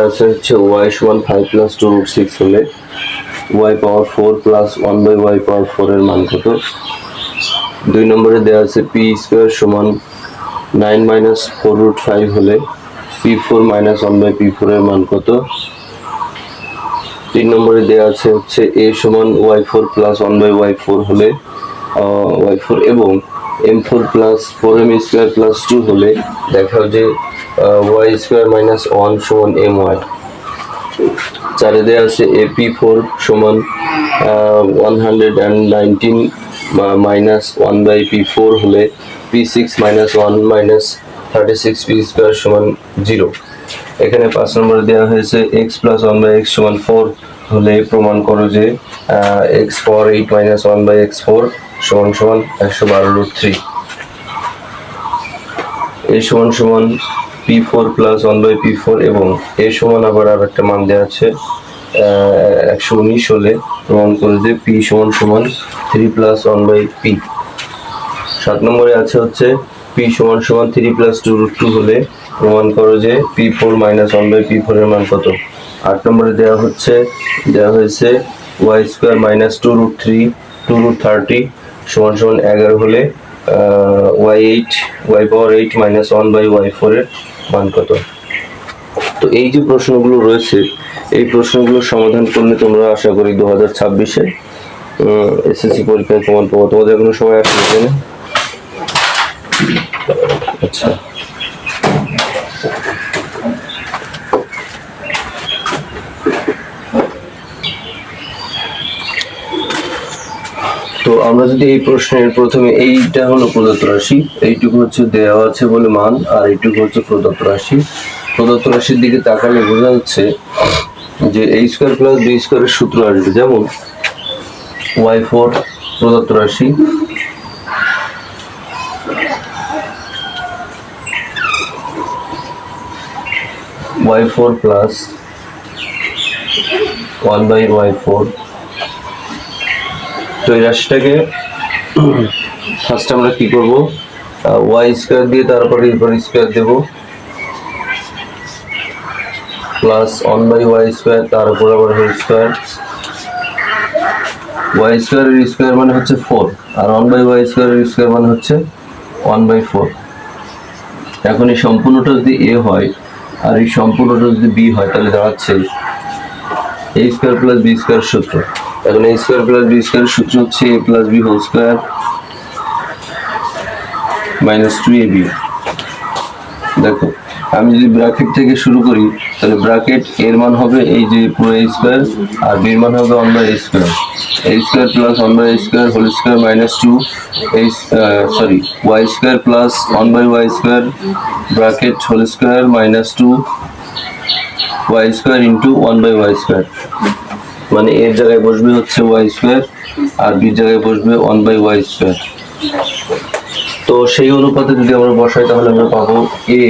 আছে হচ্ছে y সমান 5 প্লাস 2 রুট 6 হলে y power 4 plus 1 by y power 4 এর মান কত। 2 নম্বরে দেওয়া আছে p স্কয়ার সমান 9 মাইনাস 4 রুট 5 হলে p4 মাইনাস 1 বাই p4 এর মান কত। 3 নম্বরে দেওয়া আছে হচ্ছে a সমান y4 প্লাস 1 বাই y4 হলে y4 এবং m4 plus 4m square plus 2 হলে দেখাও যে y স্কয়ার মাইনাস 1 সমান my। 4 এ দেওয়া আছে ap4 সমান 119 মাইনাস 1 বাই p4 হলে p6 minus 1 minus 36 p square সমান 0। এখানে 5 নম্বরে দেওয়া হয়েছে x প্লাস 1 বাই x সমান 4 হলে প্রমাণ করো যে x power 8 minus 1 by x4 সমান সমান 112 রুট 3। a সমান সমান p4 প্লাস 1 বাই p4 এবং a সমান আবার আর একটা মান দেওয়া আছে 119 হলে প্রমাণ করো যে p সমান সমান 3 প্লাস 1 বাই p। 7 নম্বরে আছে হচ্ছে p সমান সমান 3 প্লাস 2 রুট 2 হলে প্রমাণ করো যে p4 মাইনাস 1 বাই p4 এর মান কত। 8 নম্বরে দেওয়া হয়েছে y square minus 2 root 3 2 root 30 সমান সমান 11 হলে y power 8 minus 1 by y4 এর মান কত। তো এই যে প্রশ্নগুলো রয়েছে এই প্রশ্নগুলোর সমাধান করলে তোমরা আশা করি 2026-এ এসএসসি পরীক্ষায় প্রমাণ পাবো। তোমাদের কোনো সময় আসবে না? আচ্ছা, তো আমরা যদি এই প্রশ্নের প্রথমে এইটা হলো প্রদত্ত রাশি, এইটুকু হচ্ছে দেওয়া আছে বলে মান, আর এইটুকু হচ্ছে প্রদত্ত রাশি। প্রদত্ত রাশির দিকে তাকালে বোঝা যাচ্ছে যে a স্কয়ার প্লাস b স্কয়ারের সূত্র আসবে, যেমন y4 প্রদত্ত রাশি y4 প্লাস 1 বাই y4। তো এই রাশিটাকে ফার্স্ট আমরা কি করব, y স্কয়ার দিয়ে তারপরে স্কয়ার দেব প্লাস 1 বাই y স্কয়ার তার উপর আবার হোল স্কয়ার। y স্কয়ার এর স্কয়ার মানে হচ্ছে 4 আর 1 বাই y স্কয়ার এর স্কয়ার মানে হচ্ছে 1 বাই 4। এখন এই সম্পূর্ণটা যদি a হয় আর এই সম্পূর্ণটা যদি b হয় তাহলে দাঁড়াচ্ছে a square plus b square সূত্র। এখন a square plus b square সূত্র হচ্ছে a plus b whole square minus 2ab। দেখো আমি যদি ব্র্যাকেট থেকে শুরু করি তাহলে ব্র্যাকেট এর মান হবে এই যে পুরো a স্কয়ার আর b এর মান হবে 1 by a square. a square plus 1 by a square whole square minus 2 y square plus 1 by y square bracket whole square minus 2 y square into 1 by y square. মানে এর জায়গায় বসবে হচ্ছে y square আর b এর জায়গায় বসবে 1 by y square. তো সেই অনুপাতে যদি আমরা বসাই তাহলে আমরা পাবো a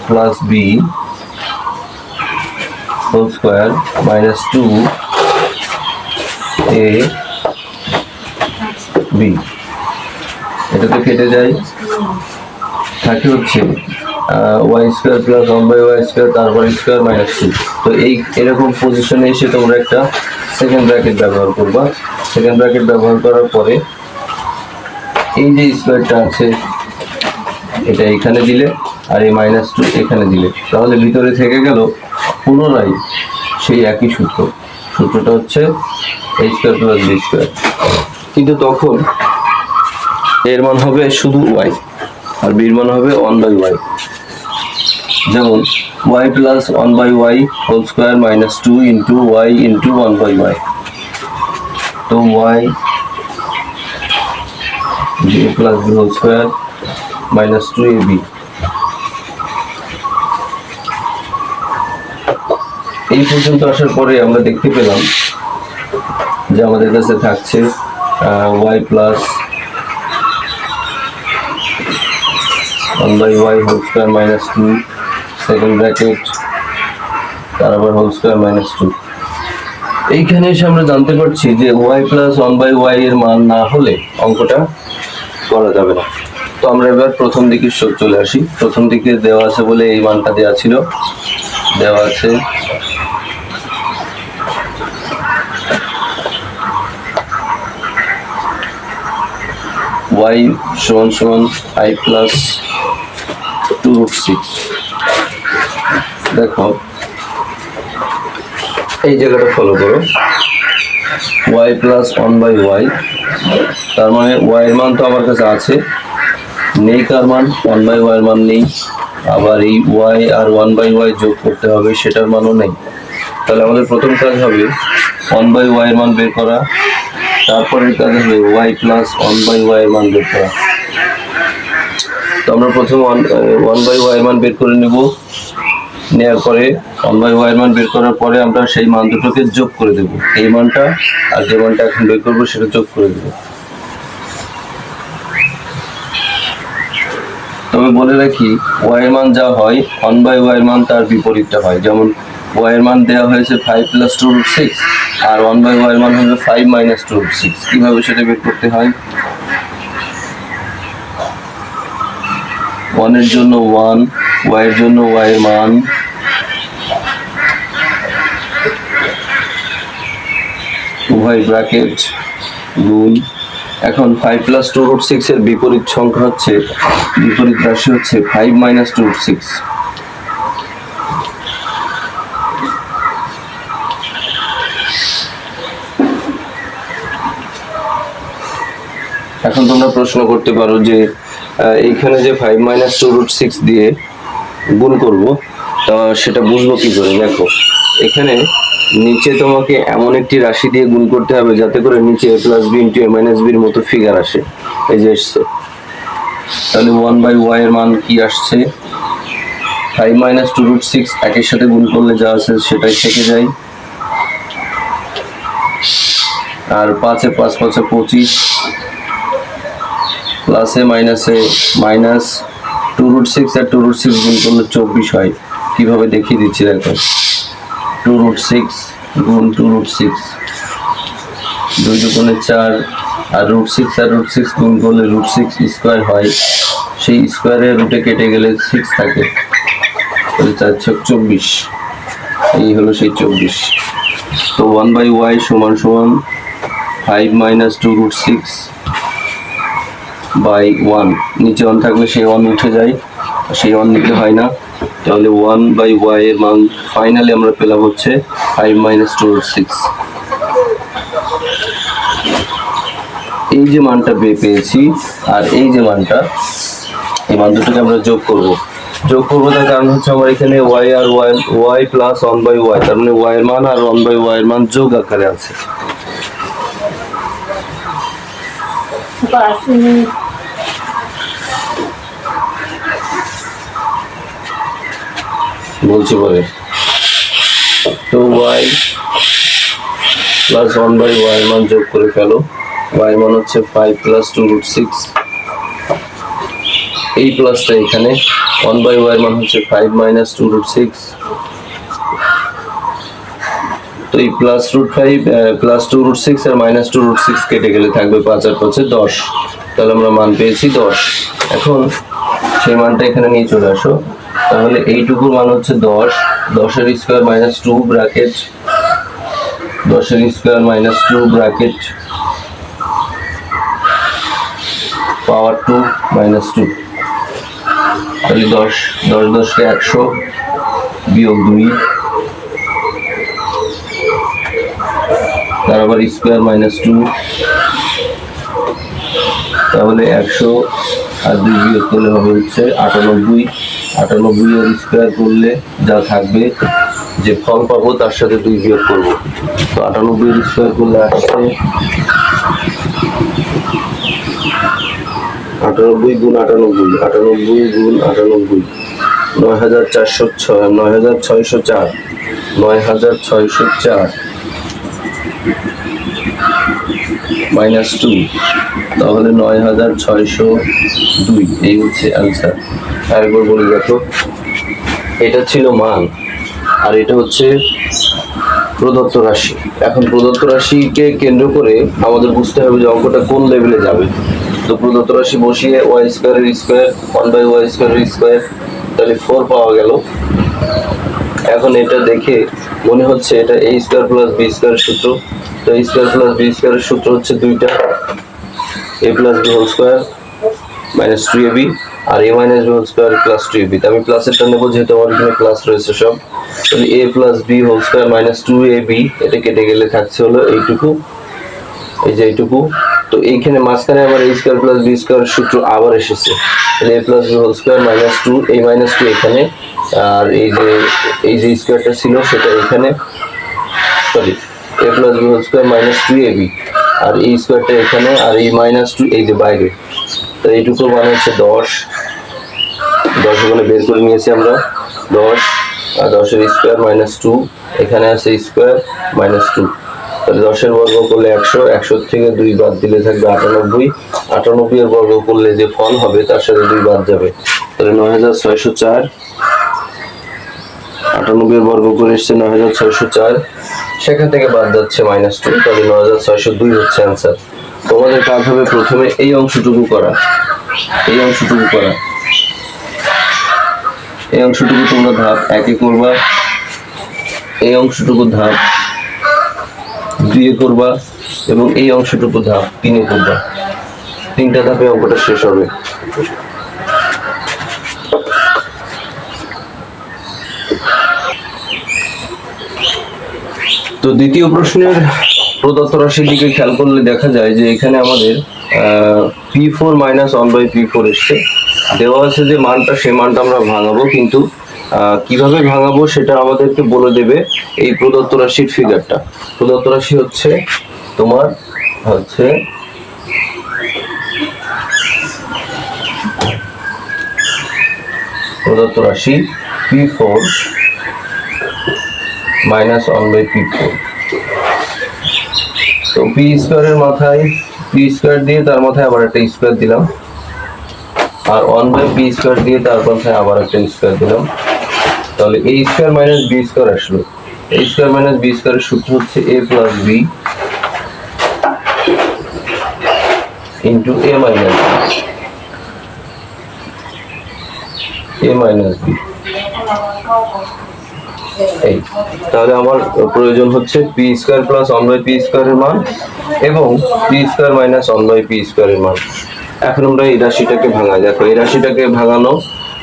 plus b whole square minus 2 a b। এটাতে কেটে যায়, থাকে হচ্ছে y square plus 1 by y square তারপর স্কয়ার মাইনাস 2। তো এরকম পজিশনে এসে তোমরা একটা সেকেন্ড ব্র্যাকেট ব্যবহার করবা। সেকেন্ড ব্র্যাকেট ব্যবহার করার পরে এই যে স্কয়ারটা আছে এটা এখানে দিলে আর এই মাইনাস 2 এখানে দিলে, তাহলে ভিতরে থেকে গেল পুনরায় সেই একই সূত্রটা হচ্ছে a square plus b square. কিন্তু তখন এর মান হবে শুধু y আর b এর মান হবে 1 বাই y। যেমন y plus 1 by y whole square minus 2 into y into 1 by y। তো y a plus b whole square minus 2ab। এই পর্যন্ত আসার পরে আমরা দেখতে পেলাম যে আমাদের কাছে থাকছে y plus 1 by y whole square minus 2 second bracket তারপর হোল স্কয়ার মাইনাস 2। এইখানে এসে আমরা জানতে পারছি যে y প্লাস 1 বাই y এর মান না হলে অঙ্কটা করা যাবে না। তো আমরা এবার প্রথম দিকে চলে আসি। প্রথম দিকে দেওয়া আছে বলে এই মানটা দেওয়া ছিল, দেওয়া আছে y সমান সমান i প্লাস 2√6। দেখো এই জায়গাটা ফলো করো, y প্লাস 1/y, তার মানে y এর মান তো আমার কাছে আছে, নেই কার মান 1/y এর মান নেই, আবার এই y আর 1/y যোগ করতে হবে সেটার মানও নেই। তাহলে আমাদের প্রথম কাজ হবে 1/y এর মান বের করা, তারপরের কাজ হবে y প্লাস 1/y এর মান বের করা। তো আমরা প্রথমে 1/y এর মান বের করে নেব, নেওয়ার পরে 1/y এর মান বের করার পরে আমরা সেই মান দুটোকে যোগ করে দেব, এই মানটা আর যে মানটা এখন বের করবো সেটা যোগ করে দেব। তবে বলে রাখি y এর মান যা হয় 1/y এর মান তার বিপরীতটা হয়। যেমন y এর মান দেওয়া হয়েছে 5 প্লাস 2√6 আর 1/y এর মান হবে 5 মাইনাস 2√6। কিভাবে সেটা বের করতে হয়? 1 এর জন্য 1, y এর জন্য y এর মান, উভয় ব্র্যাকেট গুণ। এখন 5 প্লাস 2√6 এর বিপরীত সংখ্যা হচ্ছে, বিপরীত রাশি হচ্ছে 5 মাইনাস 2√6। এখন তোমরা প্রশ্ন করতে পারো যে এইখানে যে 5 মাইনাস 2√6 দিয়ে গুণ করব, তা সেটা বুঝবো কি করে? দেখো এখানে নিচে তোমাকে এমন একটি রাশি দিয়ে গুণ করতে হবে যাতে করে নিচে a plus b into a minus b এর মতো ফিগার আসে, এই যে এসছে। তাহলে 1/y এর মান কি আসছে? 5 মাইনাস 2√6 একের সাথে গুণ করলে যা আছে সেটাই থেকে যায়, আর 5 এ 5 5 25, প্লাসে মাইনাসে মাইনাস 2√6 আর 2√6 গুণ করলে 24 হয়। কিভাবে দেখিয়ে দিচ্ছি দেখো, 2√6 গুণ 2√6, 2 দুগুণে 4, আর √6 আর √6 গুণ করলে √6 স্কোয়ার হয়, সেই স্কোয়ারের রুটে কেটে গেলে 6 থাকে, তাহলে 4 × 24, এই হলো সেই 24। তো 1/y সমান সমান 5 মাইনাস 2√6 বাই 1, নিচে 1 থাকলে সেই 1 উঠে যায়, সেই 1 নিতে হয় না। তাহলে 1/y এর মান ফাইনালি আমরা পেলাম হচ্ছে 5 মাইনাস 2√6। এই যে মানটা পেয়েছি আর এই যে মানটা, এই মান দুটোকে আমরা যোগ করব। তার কারণ হচ্ছে আমার এখানে y আর y প্লাস 1/y, তার মানে y এর মান আর 1/y এর মান যোগ আকারে আছে। বলছি পরে, তো y প্লাস 1/y এর মান যোগ করে ফেলো। y এর মান হচ্ছে 5 প্লাস 2√6, এই প্লাসটা এখানে, 1/y এর মান হচ্ছে 5 মাইনাস 2√6। তো এই প্লাস √5 প্লাস 2√6 আর মাইনাস 2√6 কেটে গেলে থাকবে 5 আর 5 10, তাহলে আমরা মান পেয়েছি 10। এখন সেই মানটা এখানে নিয়ে চলে আসো, তাহলে এইটুকুর মান হচ্ছে 10, 10 এর স্কোয়ার মাইনাস 2 ব্র্যাকেট, 10 এর স্কোয়ার মাইনাস 2 ব্র্যাকেট পাওয়ার 2 মাইনাস 2, তাহলে 10 10কে 100 বিয়োগ 2, তার আবার স্কোয়ার মাইনাস 2, তাহলে 100 আর 2 বিয়োগ করলে হবে হচ্ছে 98, 98 এর স্কোয়ার করলে যা থাকবে, যে ফল পাবো তার সাথে 2 বিয়োগ করবো। তো 98 এর স্কোয়ার করলে আসছে 98 গুণ 98, 98 গুণ 98, 9604, 9604 মাইনাস 2, তাহলে 9602, এই হচ্ছে অ্যান্সার। আরেকবার বলে দেখো, এটা ছিল মান আর এটা হচ্ছে প্রদত্ত রাশি। এখন প্রদত্ত রাশিকে কেন্দ্র করে আমাদের বুঝতে হবে যে অঙ্কটা কোন লেভেলে যাবে। তো প্রদত্ত রাশি বসিয়ে ওয়াই স্কোয়ারের স্কোয়ার 1/y² স্কোয়ার, তাহলে 4 পাওয়া গেল। এখন এটা দেখে মনে হচ্ছে এটা a square plus b square সূত্র। তো a স্কোয়ার প্লাস b স্কোয়ারের সূত্র হচ্ছে দুইটা, a plus b whole square minus 2ab আর a minus b whole square plus 2ab। তো আমি প্লাসেরটা নেবো যেহেতু আমার এখানে প্লাস রয়েছে সব। তাহলে a plus b whole square minus 2ab, এটা কেটে গেলে থাকছে হলো এইটুকু, এই যে এইটুকু। তো এইখানে মাঝখানে আবার a square plus b square সূত্র আবার এসেছে, তাহলে a plus b whole square minus 2, এই মাইনাস 2 এখানে, আর এই যে স্কোয়ারটা ছিল সেটা এখানে, sorry a plus b whole square minus 2ab, আর এই স্কোয়ারটা এখানে, আর এই মাইনাস 2 এই যে বাইরে। তো এইটুকু মানে হচ্ছে 10 ওখানে বের করে নিয়েছি আমরা 10, আর 10 এর স্কোয়ার মাইনাস 2, এখানে আছে স্কোয়ার মাইনাস 2। তাহলে 10 এর বর্গ করলে 100, 100 থেকে 2 বাদ দিলে থাকবে 98, 98 এর বর্গ করলে যে ফল হবে তার সাথে 2 বাদ যাবে, তাহলে 9604। 98 এর বর্গ করে এসছে 9604, সেখান থেকে বাদ যাচ্ছে -2, তাহলে 9602 হচ্ছে অ্যান্সার। তোমাদের কাজ হবে প্রথমে এই অংশটুকু করা, এই অংশটুকু তোমরা ধাপ 1 এ করবা, এই অংশটুকু ধাপ 2 এ করবা, এবং এই অংশটুকু ধাপ 3 এ করবা। 3টা ধাপে অঙ্কটা শেষ হবে। তো দ্বিতীয় প্রশ্নের প্রদত্ত রাশির দিকে খেয়াল করলে দেখা যায় যে এখানে আমাদের p4 মাইনাস 1/p4 এসছে, দেওয়া আছে যে মানটা, সেই মানটা আমরা ভাঙাবো, কিন্তু কিভাবে ভাঙাবো সেটা আমাদেরকে বলে দেবে এই প্রদত্ত রাশির ফিগারটা। প্রদত্ত রাশি হচ্ছে তোমার প্রদত্ত রাশি p4 মাইনাস 1/p4। তো পি স্কোয়ারের মাথায় পি স্কোয়ার দিয়ে তার মাথায় আবার একটা স্কোয়ার দিলাম, আর 1/p স্কোয়ার দিয়ে তার মাথায় আবার একটা স্কোয়ার দিলাম, তাহলে a square minus b square আসলো। a স্কোয়ার মাইনাস b স্কোয়ারের সূত্র হচ্ছে a plus b into a minus b। এই তাহলে আমার প্রয়োজন হচ্ছে পি স্কোয়ার প্লাস 1/p স্কোয়ারের মান এবং পি স্কোয়ার মাইনাস 1/p স্কোয়ারের মান। এখন আমরা এই রাশিটাকে ভাঙাই। দেখো এই রাশিটাকে ভাঙানো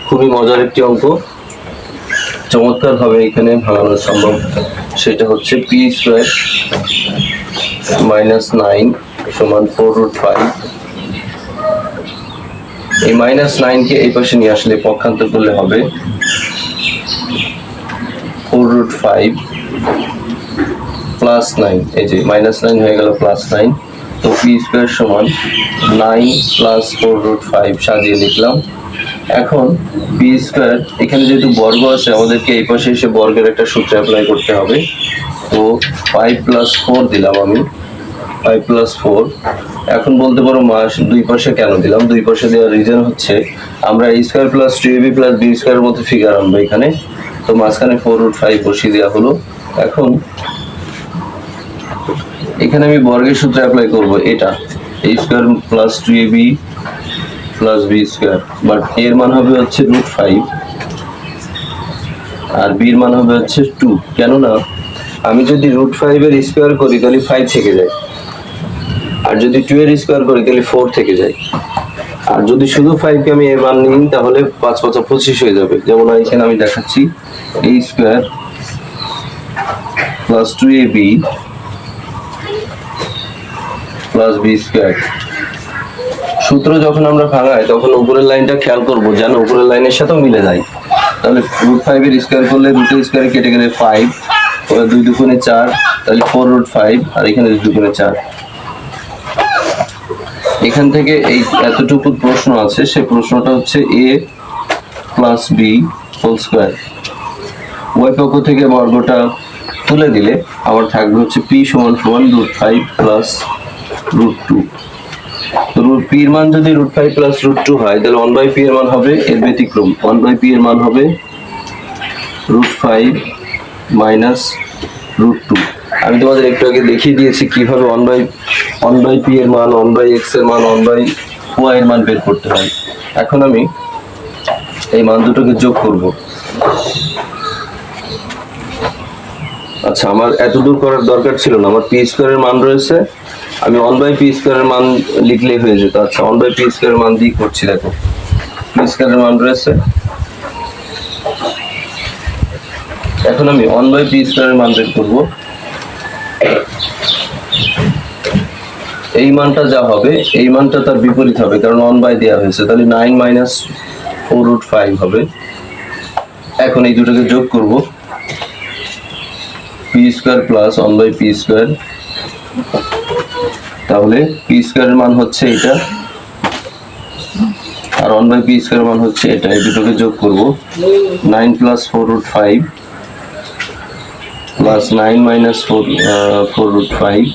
খুবই মজার একটি অঙ্ক, চমৎকার ভাবে এখানে ভাঙানো সম্ভব। সেটা হচ্ছে পি স্কোয়ার মাইনাস 9 সমান 4√5। এই -9 কে এই পাশে নিয়ে আসলে পক্ষান্তর করলে হবে 4√5 প্লাস 9, এই যে -9 হয়ে গেল +9। তো পি স্কোয়ার সমান 9 প্লাস 4√5 সাজিয়ে লিখলাম। এখন পি স্কোয়ার, এখানে যেহেতু বর্গ আছে আমাদেরকে এই পাশে এসে বর্গের একটা সূত্র অ্যাপ্লাই করতে হবে। তো 5 + 4 দিলাম আমি, 5 + 4। এখন বলতে পারো দুই পাশে কেন দিলাম? দুই পাশে দেওয়ার রিজন হচ্ছে আমরা a square plus 2ab plus b স্কোয়ারের মতো ফিগার আনবো এখানে, তো মাঝখানে 4√5 বসিয়ে দেওয়া হলো। এখন এখানে আমি বর্গের সূত্র অ্যাপ্লাই করব, এটা a square plus 2ab plus b square, but এর মান হবে হচ্ছে √5 আর b এর মান হবে হচ্ছে 2। কেননা আমি যদি √5 এর স্কোয়ার করি তাহলে 5 থেকে যায়, আর যদি 2 এর স্কোয়ার করি তাহলে 4 থেকে যায়, আর যদি শুধু 5 কে আমি এর মান নিই তাহলে 5 × 5 = 25 হয়ে যাবে। যেমন এখানে আমি দেখাচ্ছি a square plus 2ab plus b square. সূত্র যখন আমরা ভাঙাই তখন উপরের লাইনটা খেয়াল করব যেন উপরের লাইনের সাথেও মিলে যায়। তাহলে √5 এর স্কোয়ার করলে √এর স্কোয়ার কেটে গেলে 5, 2 দুগুণে 4, তাহলে 4√5, আর এখানে 2 দুগুণে 4। এখান থেকে এই এতটুকু প্রশ্ন আছে, সেই প্রশ্নটা হচ্ছে a plus b whole square. ওই পক্ষ থেকে বর্গটা তুলে দিলে আমার থাকবে হচ্ছে p সমান √5 প্লাস √2। তো p এর মান যদি √5 প্লাস √2 হয় তাহলে 1/p এর মান হবে এর ব্যতিক্রম, 1/p এর মান হবে √5 মাইনাস √2। আমি তোমাদের একটু আগে দেখিয়ে দিয়েছি কিভাবে 1/p এর মান, 1/x এর মান, ওয়াই এর মান বের করতে হয়। এখন আমি এই মান দুটোকে যোগ করব। আচ্ছা, আমার এত দূর করার দরকার ছিল না, আমার পি স্কোয়ারের মান রয়েছে, আমি 1/p² মান লিখলেই হয়ে যেত। আচ্ছা, 1/p² মান দিয়ে করছি। দেখো, পি স্কোয়ারের মান রয়েছে, এখন আমি 1/p² মান বের করব। এই মানটা যা হবে এই মানটা তার বিপরীত হবে, কারণ 1/, দেওয়া হয়েছে, তাহলে 9 - 4√5 হবে। এখন এই দুটোকে যোগ করব, p² প্লাস 1/p², তাহলে p² এর মান হচ্ছে এটা আর 1/p² মান হচ্ছে এটা। এই দুটোকে যোগ করব, 9 + 4√5 প্লাস 9 - 4√5,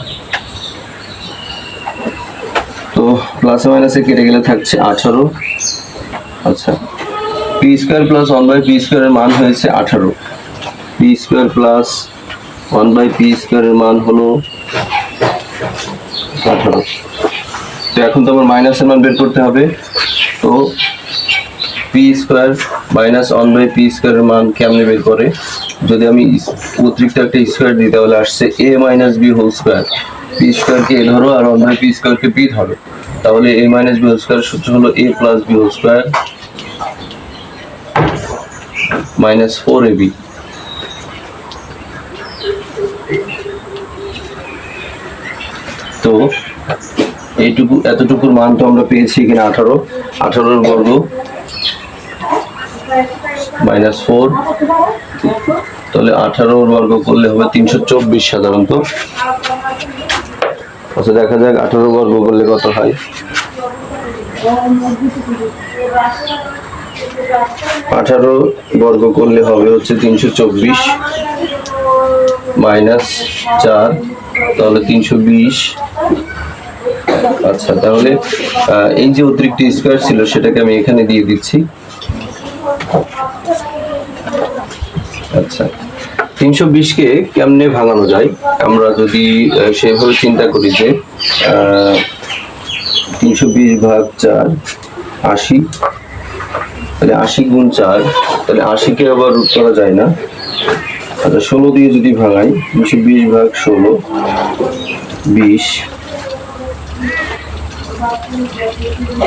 তো প্লাসে মাইনাসে কেটে গেলে থাকছে 18। আচ্ছা, p² প্লাস 1/p² এর মান হয়েছে 18, p² প্লাস 1/p² এর মান হলো 18। তো এখন তো আমার মাইনাসের মান বের করতে হবে, তো p² মাইনাস 1/p² এর মান কেমনে বের করে, যদি আমি অতিরিক্ত একটা স্কোয়ার দিই তাহলে আসছে a - b whole square. p² কে a ধরো আর 1/p² কে b ধরো, তাহলে a - b হোল স্কোয়ার সূত্র হলো a + b whole square minus 4ab। তো এতটুকুর মান তো আমরা পেয়েছি এখানে 18 বর্গ মাইনাস 4, তাহলে 18 বর্গ করলে হবে 324 সাধারণত। আচ্ছা, দেখা যাক 18 বর্গ করলে কত হয়। 18 বর্গ করলে হবে হচ্ছে 324 মাইনাস 4, তাহলে 320। আচ্ছা, তাহলে এই যে অতিরিক্ত স্কোয়ার ছিল সেটাকে আমি এখানে দিয়ে দিচ্ছি। আচ্ছা, 320 কে কেমনে ভাঙানো যায়, আমরা যদি সেভাবে চিন্তা করি যে 320 ভাগ 4 80, তাহলে 80 গুণ 4, তাহলে 80 কে আবার রুট করা যায় না। আচ্ছা, 16 দিয়ে যদি ভাঙাই, 320 ভাগ 16 20,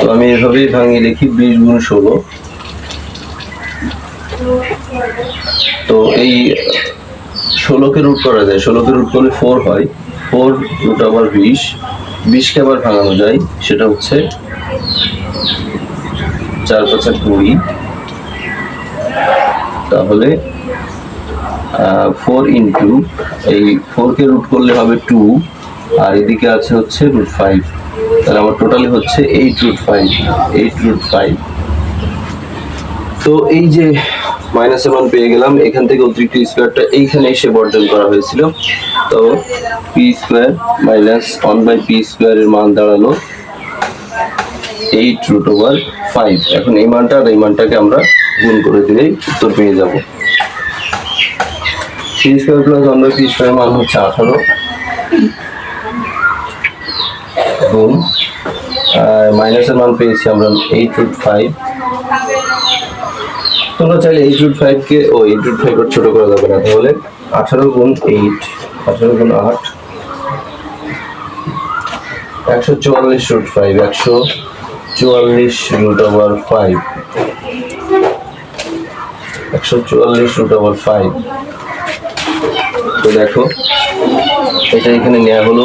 তো আমি এভাবেই ভাঙিয়ে লিখি 20 গুণ 16। তো এই 16 কে রুট করা যায়, 16 কে রুট করলে 4 হয়, 4 রুট আবার 20, 20 কে আবার ভাঙানো যায়, সেটা হচ্ছে 4 × 5 = 20, তাহলে 4 ইন্টু এই 4 কে রুট করলে হবে 2, আর এদিকে আছে হচ্ছে √5, তাহলে আমার টোটালি হচ্ছে 8√5। তো এই যে মাইনাসের মান পেয়ে গেলাম, এখান থেকে অতিরিক্ত স্কোয়ারটা এইখানে এসে বর্জন করা হয়েছিল, তো p² মাইনাস 1/p² এর মান দাঁড়ালো 8√5। এখন এই মানটা আর এই মানটাকে আমরা গুণ করে দিলেই উত্তর পেয়ে যাব। p² প্লাস 1/p² এর মান হচ্ছে 18 গুণ মাইনাসের মান পেয়েছি আমরা 8√5। তোমরা চাইলে 8√5 কে 8√5 এর ছোট করা যাবে না, তাহলে 18 গুণ 8, 18 গুণ 8 144√5, 144√5, 144√5। তো দেখো, এটা এখানে নেওয়া হলো,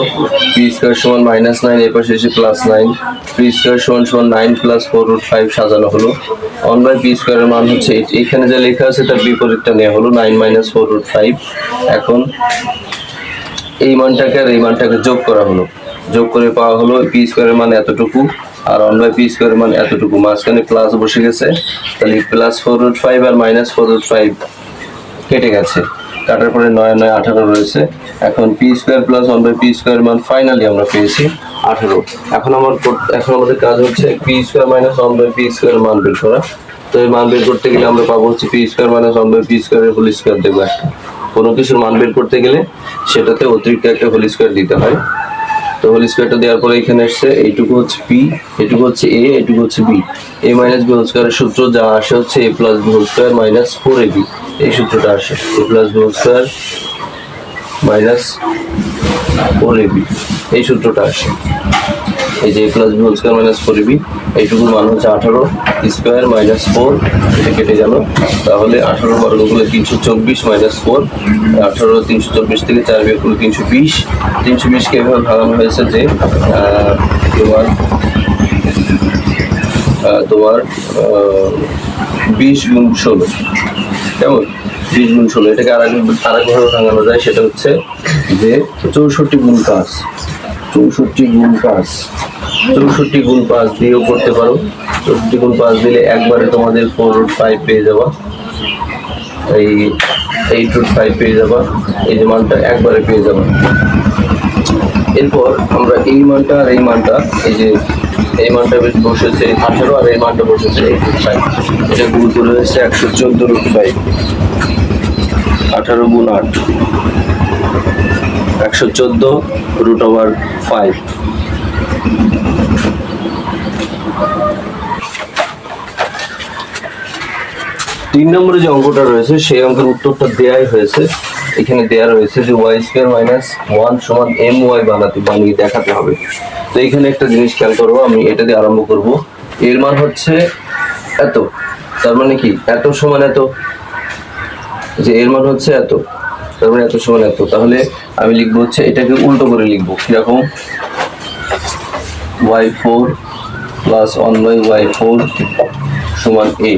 p² সমান -9, এর পাশে এসে +9, p² সমান 9 + 4√5 সাজানো হলো। 1/p² এর মান হচ্ছে এখানে যা লেখা আছে তার বিপরীতটা নেওয়া হলো, 9 - 4√5। এখন এই মানটাকে আর এই মানটাকে যোগ করা হলো, যোগ করে পাওয়া হলো p² এর মান এতটুকু আর 1/p² এর মান এতটুকু, মাঝখানে প্লাস বসে গেছে, তাহলে +4√5 আর -4√5 কেটে গেছে, কাটার পরে 9 - 9 18 রয়েছে। এখন p² প্লাস 1/p² এর মান ফাইনালি আমরা পেয়েছি 18। এখন আমাদের কাজ হচ্ছে p² মাইনাস 1/p² এর মান বের করা। তো এই মান বের করতে গেলে আমরা পাবো হচ্ছে p² মাইনাস 1/p² এর হোল স্কয়ার দেবো। কোনো কিছুর মান বের করতে গেলে সেটাতে অতিরিক্ত একটা হোল স্কয়ার দিতে হয়। তো হোল স্কোয়ারটা দেওয়ার পরে এখানে আসছে এইটুকু হচ্ছে পি, এইটুকু হচ্ছে এ, এইটুকু হচ্ছে B. A minus B whole স্কোয়ারের সূত্র যা আসে হচ্ছে A plus B whole square minus 4ab, এই সূত্রটা আসে A plus B whole square minus 4ab, এই সূত্রটা আসে। এই যে A plus B whole square minus 4ab, এইটুকুর মান হচ্ছে 18 স্কোয়ার মাইনাস 4, এটা কেটে গেল। তাহলে 18 বর্গগুলো 324 মাইনাস 4, 18 324 থেকে 4 বিয়োগ করলে 320। 320কে এভাবে ভাঙানো হয়েছে যে তোমার 20 গুণ 16, কেমন 20 গুণ 16, এটাকে আরেকভাবে ভাঙানো যায়, সেটা হচ্ছে যে 64 গুণ 5, 64 গুণ 5, 64 গুণ 5 দিয়েও করতে পারো। 64 গুণ 5 দিলে একবারে তোমাদের 4/5 পেয়ে যাবা, এই 8/5 পেয়ে যাবা, এই যে মানটা একবারে পেয়ে যাবা। এরপর আমরা এই মানটা আর এই মানটা, এই যে এই মানটা বসেছে 18 আর এই মানটা বসেছে 8/5, এটা গুণ করে হয়েছে 114/5, 18 গুণ 8, 114/5। তিন নম্বরে যে অঙ্কটা রয়েছে সেই অঙ্কের উত্তরটা দেয়াই হয়েছে, এখানে দেয়া রয়েছে যে ওয়াই স্কোয়ার মাইনাস 1 সমান এম ওয়াই বানিয়ে দেখাতে হবে। তো এখানে একটা জিনিস খেয়াল করবো, আমি এটা দিয়ে আরম্ভ করব। এর মান হচ্ছে এত, তার মানে কি এত সমান এত, যে এর মান হচ্ছে এত, তার মানে এত সমান এত। তাহলে আমি লিখবো হচ্ছে এটাকে উল্টো করে লিখবো, কিরকম y4 প্লাস 1/y4 সমান a।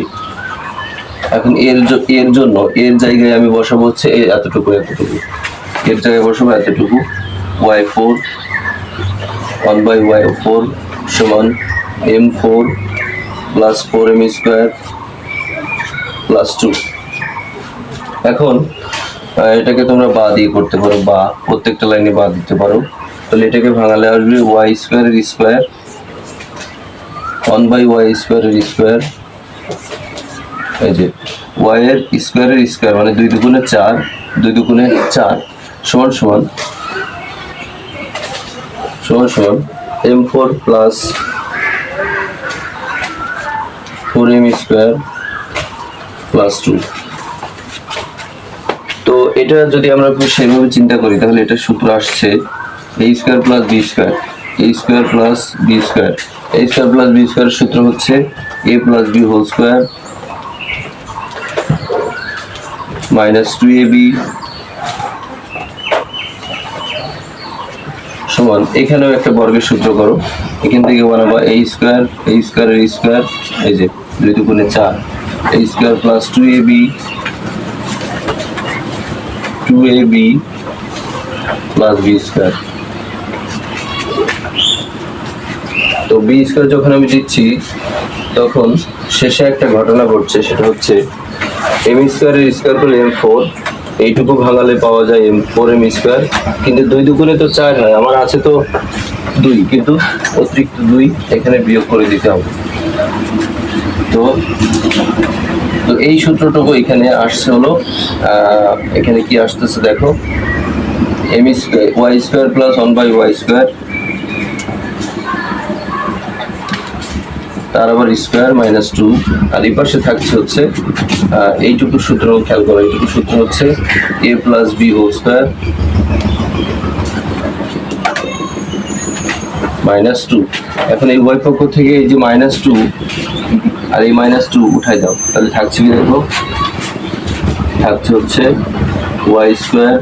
এখন এর জন্য এর জায়গায় আমি বসাবো হচ্ছে এতটুকু, এর জায়গায় বসাবো এতটুকু, y4 1/y4 সমান m4 plus 4m square plus 2। এখন এটাকে তোমরা বা দিয়ে করতে পারো, বা প্রত্যেকটা লাইনে বা দিতে পারো। তাহলে এটাকে ভাঙালে আসবে ওয়াই স্কোয়ারের স্কোয়ার 1/y স্কোয়ারের স্কোয়ার, এই যে y এর স্কোয়ারের স্কোয়ার মানে 2 দুগুণে 4, 2 দুগুণে 4 সমান সমান m4 plus 4m square plus 2। তো এটা যদি আমরা সেভাবে চিন্তা করি তাহলে এটা সূত্র আসছে a square plus b square, a square plus b square, a square plus b square সূত্র হচ্ছে a plus b whole square minus 2ab সমান, এখানেও একটা বর্গের সূত্র করো, এখান থেকে বানাবা a স্কোয়ারের স্কোয়ার, এই যে 2 দুগুণে 4, a square plus 2ab plus b square. তো b স্কোয়ার যখন আমি দিচ্ছি তখন শেষে একটা ঘটনা ঘটছে, সেটা হচ্ছে m স্কোয়ারের স্কোয়ার করলে m4, এইটুকু ভাঙালে পাওয়া যায় m4m স্কোয়ার, কিন্তু 2 দুগুণে তো 4 হয়, আমার আছে তো 2, কিন্তু অতিরিক্ত 2 এখানে বিয়োগ করে দিতে হবে। তো এই সূত্রটুকু এখানে আসছে হলো, এখানে কি আসতেছে দেখো, m square Y square plus 1/y square, তার আবার স্কোয়ার মাইনাস 2, আর এই পাশে থাকছে হচ্ছে এইটুকু সূত্র খেয়াল করো, এইটুকু সূত্র হচ্ছে a plus b whole square minus 2। এখন এই উভয় পক্ষ থেকে এই যে মাইনাস 2 আর এই মাইনাস 2 উঠাই দাও, তাহলে থাকছে কি দেখো, থাকছে হচ্ছে y square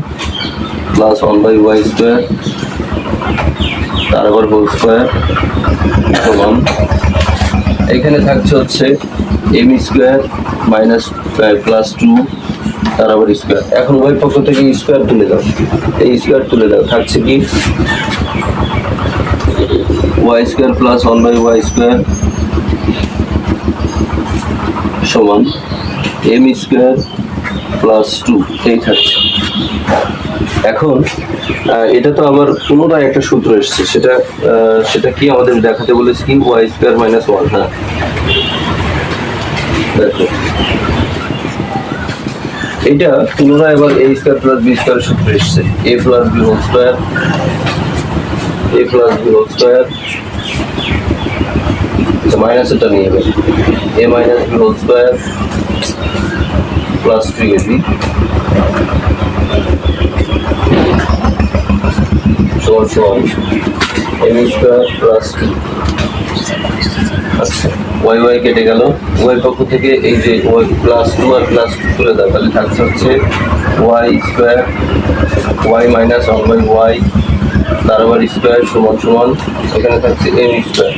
plus 1/y square তার আবার হোল স্কোয়ার সমান, এখানে থাকছে হচ্ছে m স্কোয়ার মাইনাস প্লাস 2 তার আবার স্কোয়ার। এখন উভয় পক্ষ থেকে স্কোয়ার তুলে দাও, এই স্কোয়ার তুলে দাও, থাকছে কি y square plus 1/y square সমান m স্কোয়ার প্লাস 2, এই থাকছে। এখন এটা তো আবার পুনরায় একটা সূত্র এসছে, সেটা কি আমাদের দেখাতে বলেছে কি y স্কোয়ার মাইনাস 1। হ্যাঁ দেখো এটা পুনরায় এবার a square plus b square সূত্র এসছে, a plus b whole square a plus B whole square, minus এটা নিয়ে যাবে, a minus B whole square plus 2ab সমান সমান m স্কোয়ার প্লাস 2। আচ্ছা, ওয়াই ওয়াই কেটে গেল, ওয়াই পক্ষ থেকে এই যে ওয়াই প্লাস 2 আর প্লাস 2 তুলে দাও, তাহলে থাকছে হচ্ছে Y square Y minus 1/y তার আবার স্কোয়ার সমান সমান এখানে থাকছে m স্কোয়ার।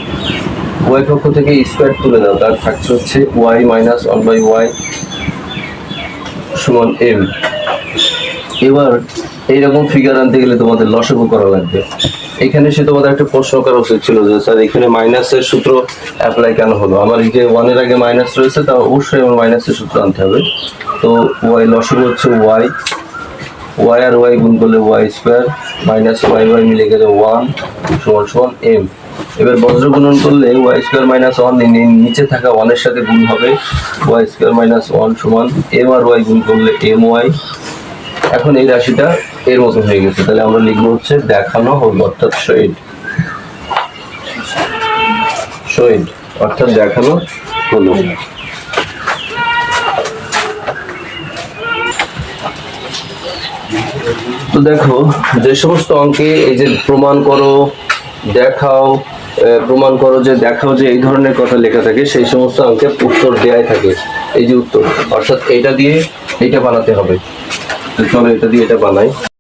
ওয়াই পক্ষ থেকে স্কোয়ার তুলে দাও, তার থাকছে হচ্ছে ওয়াই মাইনাস 1/y সমান m। এবার এইরকম ফিগার আনতে গেলে তোমাদের লসাগু করা লাগবে। এখানে সে তোমাদের একটা প্রশ্ন করা উচিত ছিল যে স্যার এখানে মাইনাসের সূত্র অ্যাপ্লাই কেন হলো, আমার এই যে 1 এর আগে মাইনাস রয়েছে তা অবশ্যই আমার মাইনাসের সূত্র আনতে হবে। তো ওয়াই লসাগু হচ্ছে ওয়াই, ওয়াই আর ওয়াই গুণ করলে Y square minus Y Y মিলে গেলে 1 সমান সমান m। এবার বজ্র গুণন করলে ওয়াই স্কোয়ার মাইনাস 1 নিচে থাকা 1 এর সাথে গুণ হবে, ওয়াই স্কোয়ার মাইনাস 1 সমান m আর ওয়াই গুণ করলে m ওয়াই। এখন এই রাশিটা এর মতো হয়ে গেছে, তাহলে আমরা লিখবো হচ্ছে দেখানো হলো, অর্থাৎ শোয়েড, শোয়েড অর্থাৎ দেখানো হলো। তো দেখো যে সমস্ত অঙ্কে এই যে প্রমাণ করো, দেখাও, প্রমাণ করো যে দেখাও যে এই ধরনের কথা লেখা থাকে, সেই সমস্ত অঙ্কে উত্তর দেয়াই থাকে। এই যে উত্তর, অর্থাৎ এটা দিয়ে এটা বানাতে হবে। তো চলো এটা দিয়ে এটা বানাই।